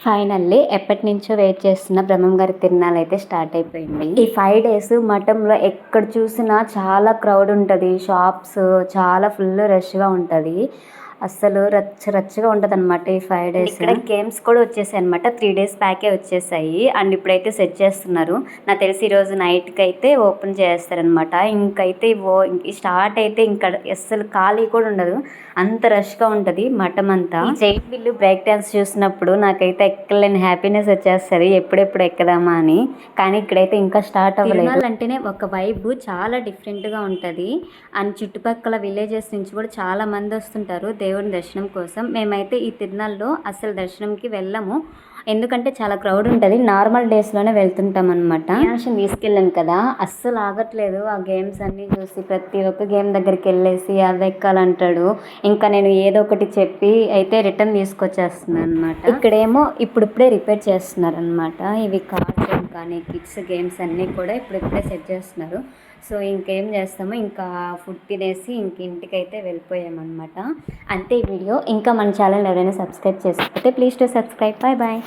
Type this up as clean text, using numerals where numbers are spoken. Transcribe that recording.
Finally ఎప్పటి నుంచో wait చేస్తున్న బ్రహ్మం గారి తిరునాళ్ళు అయితే స్టార్ట్ అయిపోయింది. ఈ 5 days మఠంలో ఎక్కడ చూసినా చాలా క్రౌడ్ ఉంటుంది. షాప్స్ చాలా ఫుల్ రష్గా ఉంటుంది. అస్సలు రచ్చగా ఉంటుంది అనమాట ఈ 5 days. ఇక్కడ గేమ్స్ కూడా వచ్చేసాయి అనమాట. 3 days బ్యాకే వచ్చేసాయి. అండ్ ఇప్పుడైతే సెట్ చేస్తున్నారు. నాకు తెలిసి ఈరోజు నైట్కి అయితే ఓపెన్ చేస్తారనమాట. ఇంకైతే స్టార్ట్ అయితే ఇంకా అస్సలు ఖాళీ కూడా ఉండదు, అంత రష్గా ఉంటుంది మఠం అంతా. జైంట్ వీల్ బ్రేక్ డ్యాన్స్ చూసినప్పుడు నాకైతే ఎక్కలేని హ్యాపీనెస్ వచ్చేస్తుంది, ఎప్పుడెప్పుడు ఎక్కదామా అని. కానీ ఇక్కడైతే ఇంకా స్టార్ట్ అవ్వలేదు. అంటేనే ఒక వైబ్ చాలా డిఫరెంట్గా ఉంటుంది. అండ్ చుట్టుపక్కల విలేజెస్ నుంచి కూడా చాలా మంది వస్తుంటారు దేవుని దర్శనం కోసం. మేమైతే ఈ తిరునాళ్ళలో అసలు దర్శనంకి వెళ్ళము, ఎందుకంటే చాలా క్రౌడ్ ఉంటుంది. నార్మల్ డేస్లోనే వెళ్తుంటాం అనమాట. తీసుకెళ్ళాను కదా, అస్సలు ఆగట్లేదు. ఆ గేమ్స్ అన్నీ చూసి ప్రతి ఒక్క గేమ్ దగ్గరికి వెళ్ళేసి అది ఎక్కాలంటాడు. ఇంకా నేను ఏదో ఒకటి చెప్పి అయితే రిటర్న్ తీసుకొచ్చేస్తున్నాను అనమాట. ఇక్కడేమో ఇప్పుడిప్పుడే రిపేర్ చేస్తున్నారు అనమాట. ఇవి కార్స్ కానీ కిడ్స్ గేమ్స్ అన్నీ కూడా ఇప్పుడిప్పుడే సెట్ చేస్తున్నారు. సో ఇంకేం చేస్తామో ఇంకా ఫుడ్ తినేసి ఇంటికైతే వెళ్ళిపోయామన్నమాట. అంతే ఈ వీడియో. ఇంకా మన ఛానల్ ఎవరైనా సబ్స్క్రైబ్ చేసుకోకపోతే please to subscribe. Bye bye.